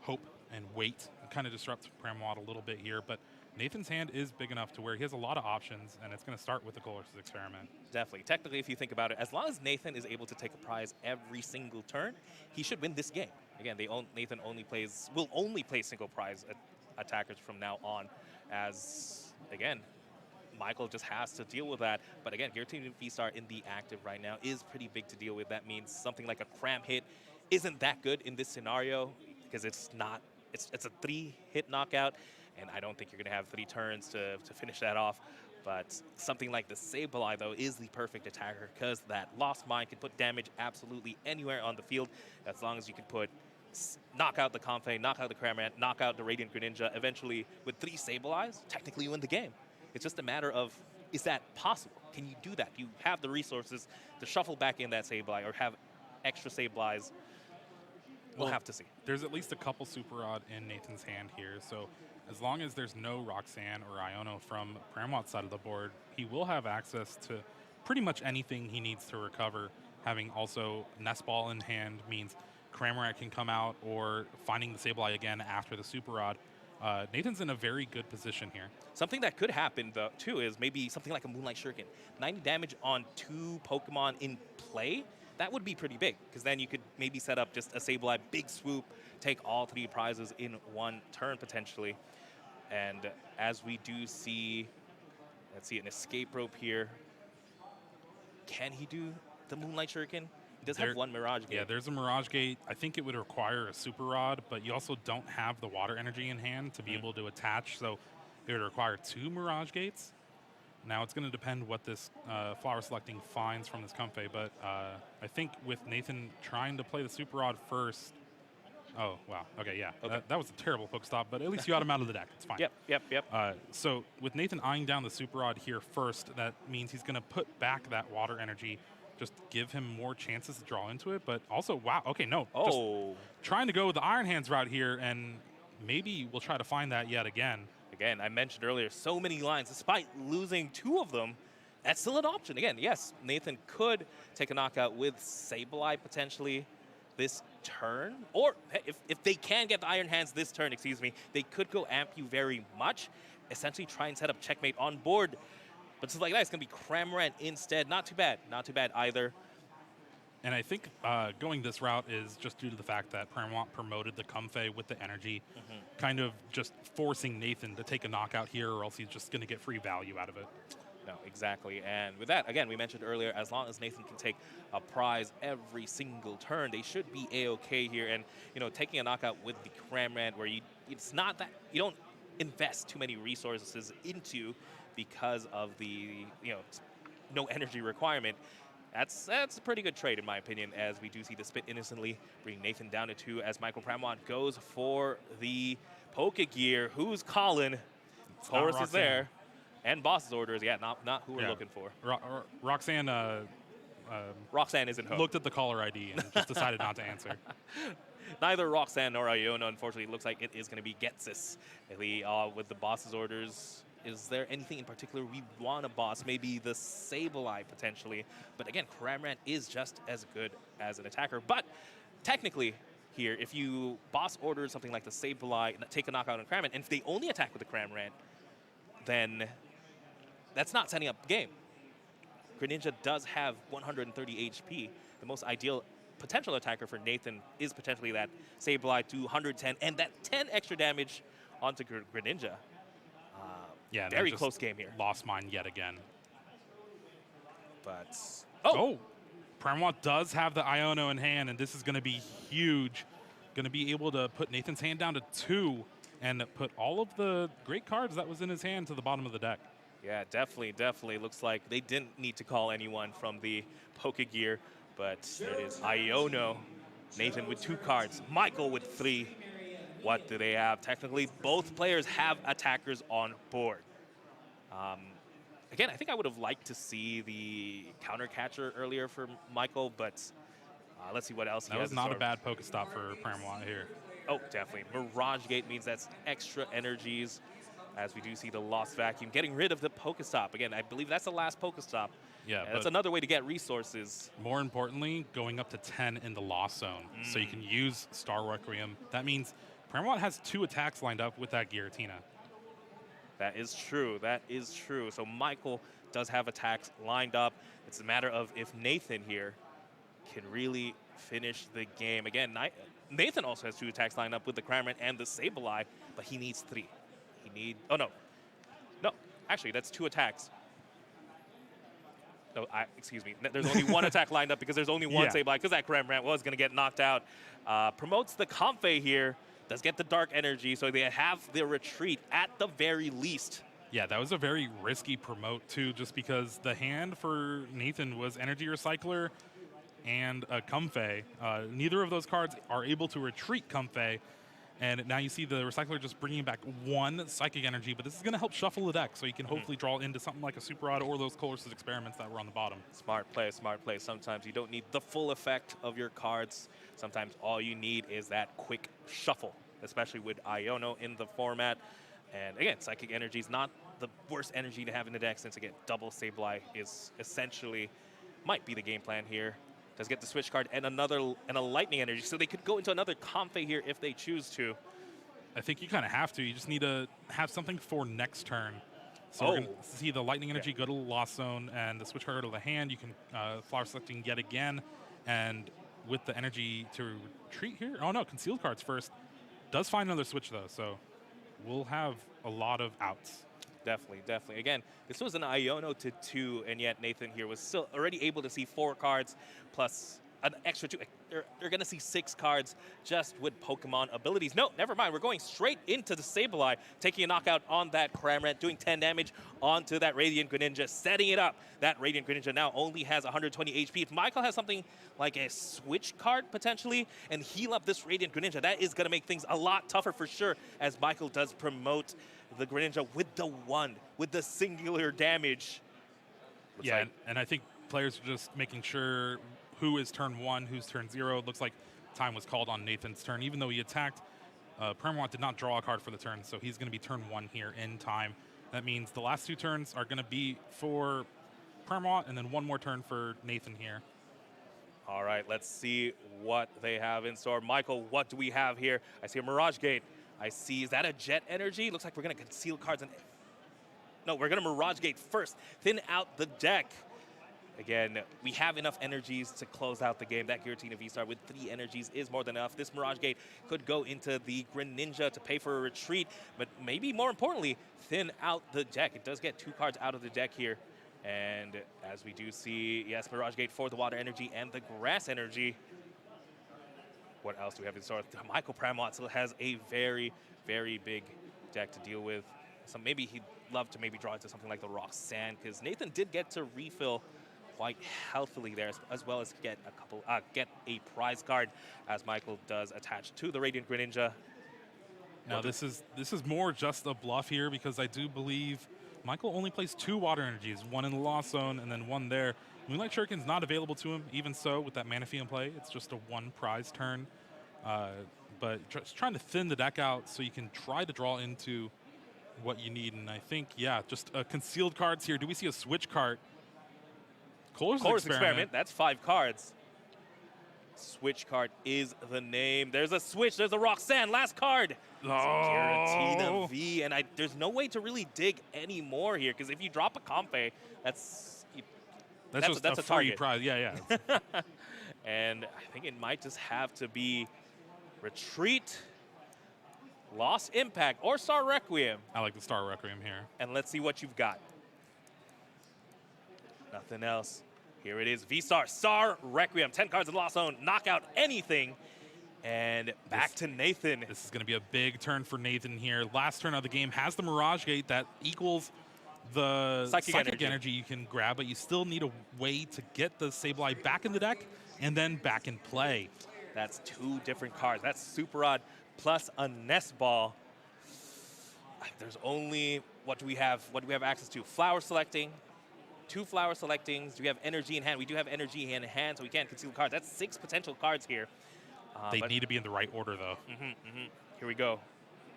hope and wait and kind of disrupt Pramawat a little bit here. But Nathan's hand is big enough to where he has a lot of options, and it's going to start with the Chorus Experiment. Definitely. Technically, if you think about it, as long as Nathan is able to take a prize every single turn, he should win this game. Again, Nathan will only play single prize attackers from now on, as, again, Michael just has to deal with that. But again, Giratina Vstar in the active right now is pretty big to deal with. That means something like a cramp hit isn't that good in this scenario, because it's a 3-hit knockout, and I don't think you're going to have 3 turns to finish that off. But something like the Sableye, though, is the perfect attacker, because that Lost Mine can put damage absolutely anywhere on the field, as long as you can knock out the Comfey, knock out the Cramorant, knock out the Radiant Greninja. Eventually, with 3 Sableyes, technically you win the game. It's just a matter of, is that possible? Can you do that? Do you have the resources to shuffle back in that Sableye or have extra Sableyes? We'll have to see. There's at least a couple Super Rod in Nathan's hand here, so as long as there's no Roxanne or Iono from Pramawat's side of the board, he will have access to pretty much anything he needs to recover having also Nest Ball in hand means Cramorant can come out, or finding the Sableye again after the Super Rod. Nathan's in a very good position here. Something that could happen, though, too, is maybe something like a Moonlight Shuriken. 90 damage on 2 Pokemon in play, that would be pretty big, because then you could maybe set up just a Sableye, big swoop, take all 3 prizes in one turn, potentially. And as we do see, let's see, an escape rope here. Can he do the Moonlight Shuriken? He does have 1 Mirage Gate. Yeah, there's a Mirage Gate. I think it would require a Super Rod, but you also don't have the Water Energy in hand to be able to attach, so it would require 2 Mirage Gates. Now it's going to depend what this Flower Selecting finds from this Comfey, but I think with Nathan trying to play the Super Rod first. Oh, wow. Okay, yeah. Okay. That was a terrible Pokestop, but at least you got him out of the deck. It's fine. Yep. So with Nathan eyeing down the Super Rod here first, that means he's going to put back that Water Energy, just give him more chances to draw into it. But also, wow, okay, no. Oh. Just trying to go the Iron Hands route here, and maybe we'll try to find that yet again. Again, I mentioned earlier, so many lines. Despite losing 2 of them, that's still an option. Again, yes, Nathan could take a knockout with Sableye potentially this turn. Or if they can get the Iron Hands this turn, they could go amp you very much, essentially try and set up checkmate on board. But just like that, it's going to be Cramorant instead. Not too bad either. And I think going this route is just due to the fact that Pramawat promoted the Comfey with the energy, kind of just forcing Nathan to take a knockout here, or else he's just going to get free value out of it. No, exactly. And with that, again, we mentioned earlier, as long as Nathan can take a prize every single turn, they should be A-okay here. And, you know, taking a knockout with the Cramorant, where it's not that you don't invest too many resources into because of the, no energy requirement. That's a pretty good trade, in my opinion, as we do see the Spit innocently bring Nathan down to 2 as Michael Pramawat goes for the Pokegear. Who's calling? Chorus is there. And Boss's orders, not who we're looking for. Roxanne Roxanne isn't home. Looked at the caller ID and just decided not to answer. Neither Roxanne nor Iono, unfortunately. It looks like it is going to be Getsis with the Boss's orders. Is there anything in particular we want to boss? Maybe the Sableye, potentially. But again, Cramorant is just as good as an attacker. But technically, here, if you boss order something like the Sableye, take a knockout on Cramorant, and if they only attack with the Cramorant, then that's not setting up the game. Greninja does have 130 HP. The most ideal potential attacker for Nathan is potentially that Sableye to 110, and that 10 extra damage onto Greninja. Yeah, very close game here. Lost mine yet again. But Pramawat does have the Iono in hand, and this is going to be huge. Going to be able to put Nathan's hand down to 2 and put all of the great cards that was in his hand to the bottom of the deck. Yeah, definitely. Looks like they didn't need to call anyone from the Pokegear, but there it is. Iono, Nathan with 2 cards, Michael with 3. What do they have? Technically, both players have attackers on board. Again, I think I would have liked to see the counter catcher earlier for Michael, but let's see what else he has. That was not a bad Pokestop for Pramawat here. Oh, definitely. Mirage Gate means that's extra energies, as we do see the Lost Vacuum. Getting rid of the Pokestop. Again, I believe that's the last Pokestop. Yeah, that's another way to get resources. More importantly, going up to 10 in the Lost Zone, so you can use Star Requiem. That means Pramawat has 2 attacks lined up with that Giratina. That is true. So Michael does have attacks lined up. It's a matter of if Nathan here can really finish the game. Again, Nathan also has 2 attacks lined up with the Cramorant and the Sableye, but he needs 3. No, actually, that's 2 attacks. No, excuse me. There's only 1 attack lined up because there's only 1 Sableye, because that Cramorant was going to get knocked out. Promotes the Comfey here. Does get the Dark Energy, so they have the retreat at the very least. Yeah, that was a very risky promote, too, just because the hand for Nathan was Energy Recycler and a Comfey. Neither of those cards are able to retreat Comfey, and now you see the Recycler just bringing back 1 Psychic Energy, but this is going to help shuffle the deck, so you can hopefully draw into something like a Super Rod or those Colress's Experiments that were on the bottom. Smart play. Sometimes you don't need the full effect of your cards. Sometimes all you need is that quick shuffle, especially with Iono in the format. And again, Psychic Energy is not the worst energy to have in the deck, since again, double Sableye is essentially, might be the game plan here. Does get the switch card and a lightning energy, so they could go into another Comfey here if they choose to. I think you kind of have to. You just need to have something for next turn. So we're going to see the lightning energy go to the Lost Zone and the switch card go to the hand. You can flower selecting yet again, and with the energy to retreat here. Oh no, concealed cards first. Does find another switch though, so we'll have a lot of outs. Definitely, definitely. Again, this was an Iono to 2, and yet Nathan here was still already able to see 4 cards plus an extra 2. They're going to see 6 cards just with Pokemon abilities. No, never mind. We're going straight into the Sableye, taking a knockout on that Cramorant, doing 10 damage onto that Radiant Greninja, setting it up. That Radiant Greninja now only has 120 HP. If Michael has something like a switch card potentially and heal up this Radiant Greninja, that is going to make things a lot tougher for sure, as Michael does promote the Greninja with the with the singular damage. Yeah, and I think players are just making sure who is turn 1, who's turn 0. It looks like time was called on Nathan's turn. Even though he attacked, Pramawat did not draw a card for the turn, so he's going to be turn 1 here in time. That means the last 2 turns are going to be for Pramawat, and then 1 more turn for Nathan here. All right, let's see what they have in store. Michael, what do we have here? I see a Mirage Gate. I see, is that a Jet Energy? Looks like we're going to conceal cards. No, we're going to Mirage Gate first, thin out the deck. Again, we have enough energies to close out the game. That Giratina Vstar with 3 energies is more than enough. This Mirage Gate could go into the Greninja to pay for a retreat, but maybe more importantly, thin out the deck. It does get 2 cards out of the deck here. And as we do see, yes, Mirage Gate for the Water Energy and the Grass Energy. What else do we have in store? Michael Pramawat still has a very, very big deck to deal with. So maybe he'd love to maybe draw into something like the Rock Sand, because Nathan did get to refill quite healthily there, as well as get a prize card, as Michael does attach to the Radiant Greninja. Now this is more just a bluff here, because I do believe Michael only plays 2 Water Energies, 1 in the Lost Zone and then 1 there. Moonlight Shuriken's not available to him. Even so, with that Manaphy in play, it's just a 1 prize turn. But just trying to thin the deck out so you can try to draw into what you need. And I think, yeah, just concealed cards here. Do we see a switch card? Color's Experiment. That's 5 cards. Switch card is the name. There's a switch. There's a Rock Sand. Last card. Oh. Giratina V. And there's no way to really dig any more here, because if you drop a Comfey, that's just a free prize. Yeah. And I think it might just have to be Retreat, Lost Impact, or Star Requiem. I like the Star Requiem here. And let's see what you've got. Nothing else. Here it is, Vstar, Star Requiem, 10 cards in the Lost Zone, knock out anything. And back to Nathan. This is going to be a big turn for Nathan here. Last turn of the game has the Mirage Gate that equals the Psychic energy you can grab, but you still need a way to get the Sableye back in the deck and then back in play. That's 2 different cards. That's Super Rod plus a Nest Ball. There's only, what do we have access to? Flower selecting, 2 flower selectings. Do we have energy in hand? We do have energy in hand, so we can't conceal cards. That's 6 potential cards here. They need to be in the right order, though. Here we go.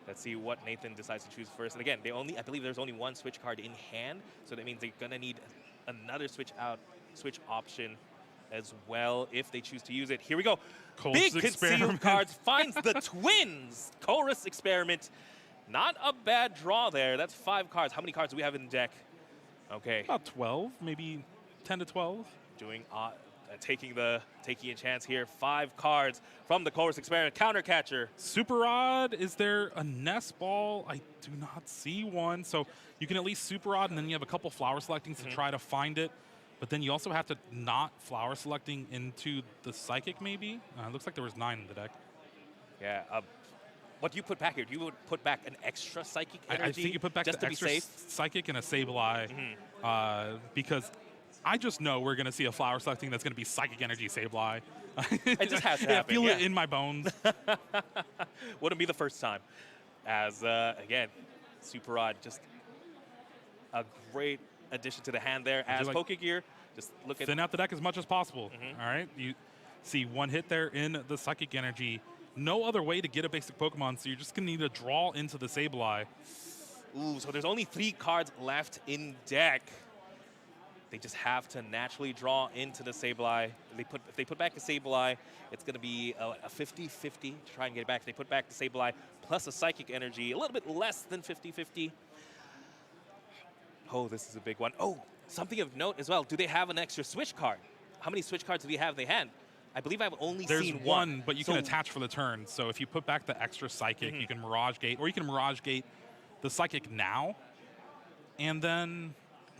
Let's see what Nathan decides to choose first. And again, I believe there's only 1 switch card in hand, so that means they're gonna need another switch option as well if they choose to use it. Here we go. Big concealed cards finds the twins. Chorus Experiment. Not a bad draw there. That's 5 cards. How many cards do we have in the deck? Okay. About 12, maybe 10 to 12. Doing taking a chance here. 5 cards from the Chorus Experiment. Counter Catcher. Super Rod. Is there a Nest Ball? I do not see one. So you can at least Super Rod, and then you have a couple flower selectings to try to find it. But then you also have to not flower selecting into the Psychic, maybe? It looks like there was 9 in the deck. Yeah. What do you put back here? Do you put back an extra Psychic energy? I think you put back just the to extra be safe? Psychic and a Sableye, because I just know we're going to see a flower selecting that's going to be Psychic Energy Sableye. It just has to happen. I feel it in my bones. Wouldn't be the first time. As, again, Super Rod, just a great addition to the hand there. As Pokegear, just look at... Thin out the deck as much as possible. All right? You see 1 hit there in the Psychic Energy. No other way to get a basic Pokemon, so you're just going to need to draw into the Sableye. Ooh, so there's only 3 cards left in deck. They just have to naturally draw into the Sableye. If they put back the Sableye, it's going to be a 50-50 to try and get it back. If they put back the Sableye plus a Psychic Energy, a little bit less than 50-50. Oh, this is a big one. Oh, something of note as well. Do they have an extra switch card? How many switch cards do they have in their hand? I believe I've only seen There's one, but you can attach for the turn. So if you put back the extra Psychic, you can Mirage Gate, or you can Mirage Gate the Psychic now, and then...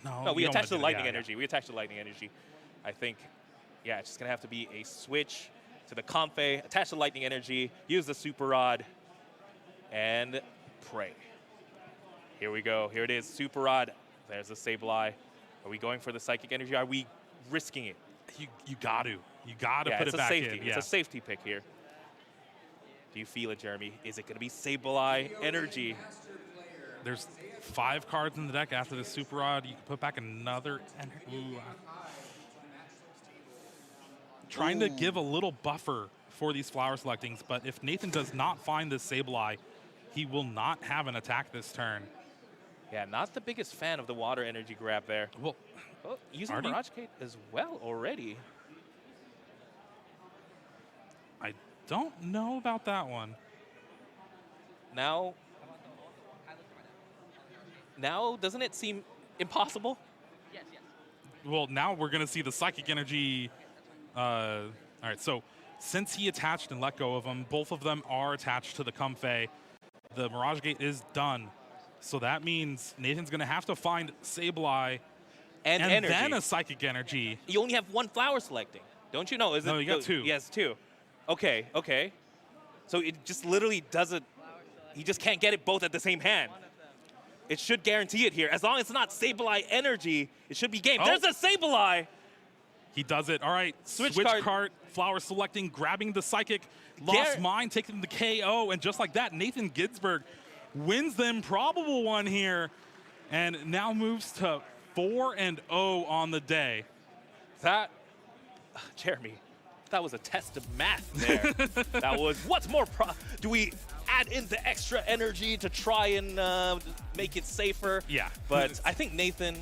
No, we attach the Lightning Energy. We attach the Lightning Energy. I think, yeah, it's just going to have to be a switch to the Comfey, attach the Lightning Energy, use the Super Rod, and pray. Here we go. Here it is, Super Rod. There's the Sableye. Are we going for the Psychic Energy? Are we risking it? You got to. You got to put it back in. It's a safety pick here. Do you feel it, Jeremy? Is it going to be Sableye Energy? There's 5 cards in the deck after the Super Rod. You can put back another. Trying to give a little buffer for these flower selectings, but if Nathan does not find this Sableye, he will not have an attack this turn. Yeah, not the biggest fan of the water energy grab there. Well, using Mirage Gate as well already. I don't know about that one. Now, doesn't it seem impossible? Yes, yes. Well, now we're going to see the Psychic Energy. All right, so since he attached and let go of them, both of them are attached to the Comfey. The Mirage Gate is done. So that means Nathan's going to have to find Sableye and then a Psychic Energy. You only have 1 flower selecting, don't you? No, you got 2. He has 2. Okay, okay. So it just literally doesn't, he just can't get it both at the same hand. It should guarantee it here. As long as it's not Sableye Energy, it should be game. There's a Sableye! He does it. All right, switch card, flower selecting, grabbing the Psychic, lost mine, taking the KO, and just like that, Nathan Ginsburg wins the improbable one here, and now moves to 4-0 on the day. That, Jeremy, that was a test of math there. That was, what's more, do we add in the extra energy to try and make it safer? Yeah. But I think Nathan